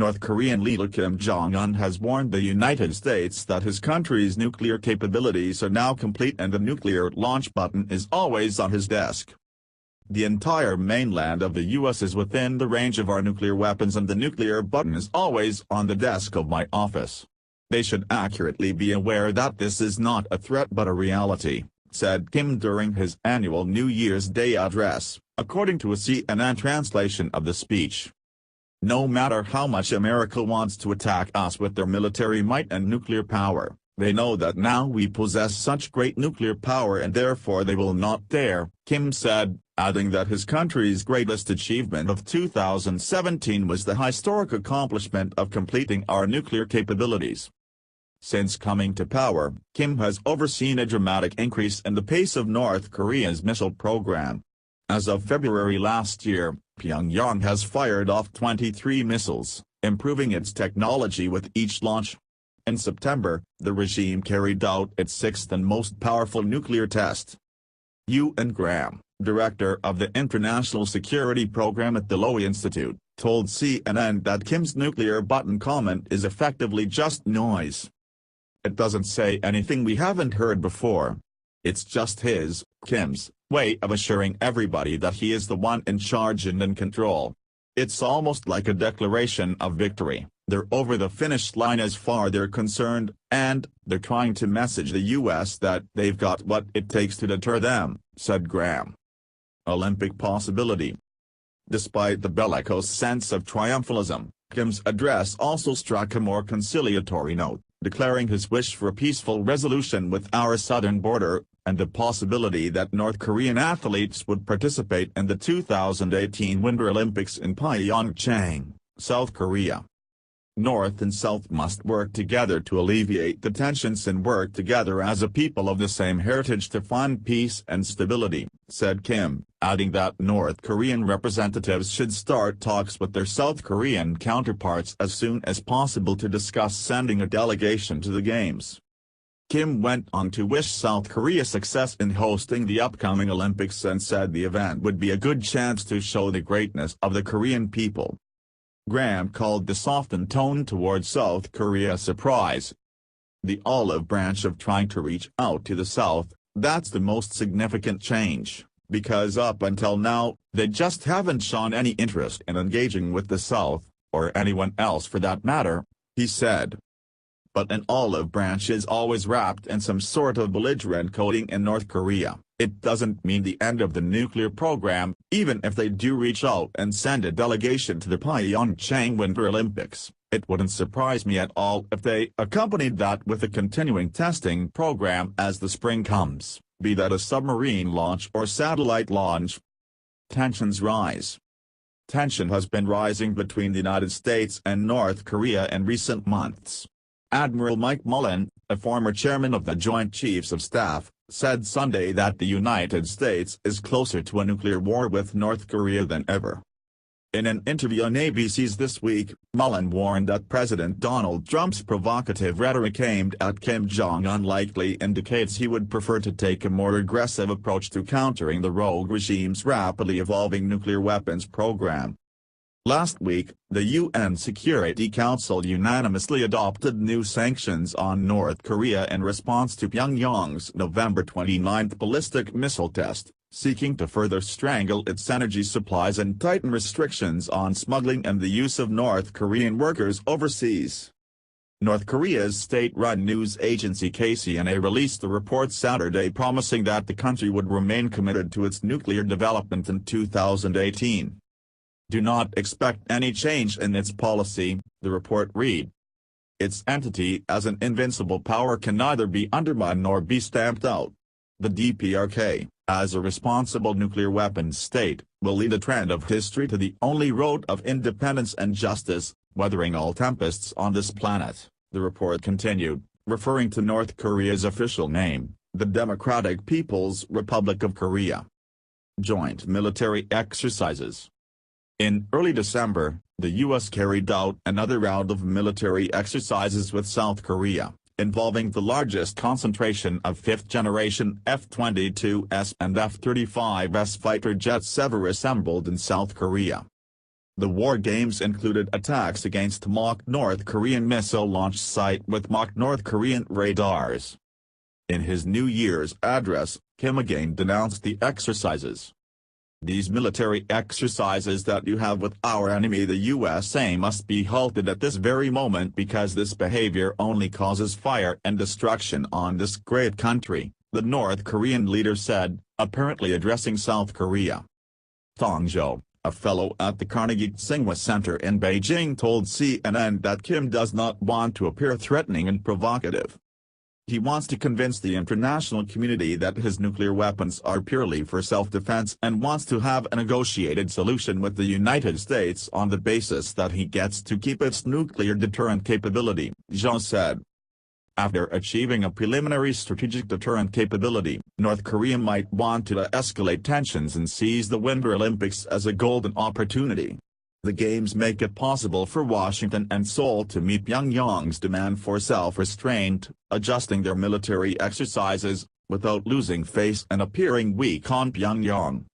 North Korean leader Kim Jong Un has warned the United States that his country's nuclear capabilities are now complete and the nuclear launch button is always on his desk. The entire mainland of the U.S. is within the range of our nuclear weapons and the nuclear button is always on the desk of my office. They should accurately be aware that this is not a threat but a reality, said Kim during his annual New Year's Day address, according to a CNN translation of the speech. No matter how much America wants to attack us with their military might and nuclear power, they know that now we possess such great nuclear power and therefore they will not dare, Kim said, adding that his country's greatest achievement of 2017 was the historic accomplishment of completing our nuclear capabilities. Since coming to power, Kim has overseen a dramatic increase in the pace of North Korea's missile program. As of February last year, Pyongyang has fired off 23 missiles, improving its technology with each launch. In September, the regime carried out its sixth and most powerful nuclear test. Ewan Graham, director of the International Security Program at the Lowy Institute, told CNN that Kim's nuclear button comment is effectively just noise. It doesn't say anything we haven't heard before. It's just his, Kim's, way of assuring everybody that he is the one in charge and in control. It's almost like a declaration of victory. They're over the finish line as far as they're concerned, and they're trying to message the U.S. that they've got what it takes to deter them, said Graham. Olympic possibility. Despite the bellicose sense of triumphalism, Kim's address also struck a more conciliatory note, declaring his wish for a peaceful resolution with our southern border, and the possibility that North Korean athletes would participate in the 2018 Winter Olympics in Pyeongchang, South Korea. North and South must work together to alleviate the tensions and work together as a people of the same heritage to find peace and stability, said Kim, adding that North Korean representatives should start talks with their South Korean counterparts as soon as possible to discuss sending a delegation to the Games. Kim went on to wish South Korea success in hosting the upcoming Olympics and said the event would be a good chance to show the greatness of the Korean people. Graham called the softened tone towards South Korea a surprise. The olive branch of trying to reach out to the South, that's the most significant change, because up until now, they just haven't shown any interest in engaging with the South, or anyone else for that matter, he said. But an olive branch is always wrapped in some sort of belligerent coating in North Korea. It doesn't mean the end of the nuclear program, even if they do reach out and send a delegation to the Pyeongchang Winter Olympics. It wouldn't surprise me at all if they accompanied that with a continuing testing program as the spring comes, be that a submarine launch or satellite launch. Tensions rise. Tension has been rising between the United States and North Korea in recent months. Admiral Mike Mullen, a former chairman of the Joint Chiefs of Staff, said Sunday that the United States is closer to a nuclear war with North Korea than ever. In an interview on ABC's This Week, Mullen warned that President Donald Trump's provocative rhetoric aimed at Kim Jong-un likely indicates he would prefer to take a more aggressive approach to countering the rogue regime's rapidly evolving nuclear weapons program. Last week, the UN Security Council unanimously adopted new sanctions on North Korea in response to Pyongyang's November 29 ballistic missile test, seeking to further strangle its energy supplies and tighten restrictions on smuggling and the use of North Korean workers overseas. North Korea's state-run news agency KCNA released a report Saturday promising that the country would remain committed to its nuclear development in 2018. Do not expect any change in its policy, the report read. Its entity as an invincible power can neither be undermined nor be stamped out. The DPRK, as a responsible nuclear weapons state, will lead a trend of history to the only road of independence and justice, weathering all tempests on this planet, the report continued, referring to North Korea's official name, the Democratic People's Republic of Korea. Joint military exercises. In early December, the U.S. carried out another round of military exercises with South Korea, involving the largest concentration of fifth-generation F-22s and F-35s fighter jets ever assembled in South Korea. The war games included attacks against mock North Korean missile launch site with mock North Korean radars. In his New Year's address, Kim again denounced the exercises. "These military exercises that you have with our enemy the USA must be halted at this very moment because this behavior only causes fire and destruction on this great country," the North Korean leader said, apparently addressing South Korea. Thong Jo, a fellow at the Carnegie Tsinghua Center in Beijing, told CNN that Kim does not want to appear threatening and provocative. He wants to convince the international community that his nuclear weapons are purely for self-defense and wants to have a negotiated solution with the United States on the basis that he gets to keep its nuclear deterrent capability, Jong said. After achieving a preliminary strategic deterrent capability, North Korea might want to escalate tensions and seize the Winter Olympics as a golden opportunity. The Games make it possible for Washington and Seoul to meet Pyongyang's demand for self-restraint, adjusting their military exercises, without losing face and appearing weak on Pyongyang.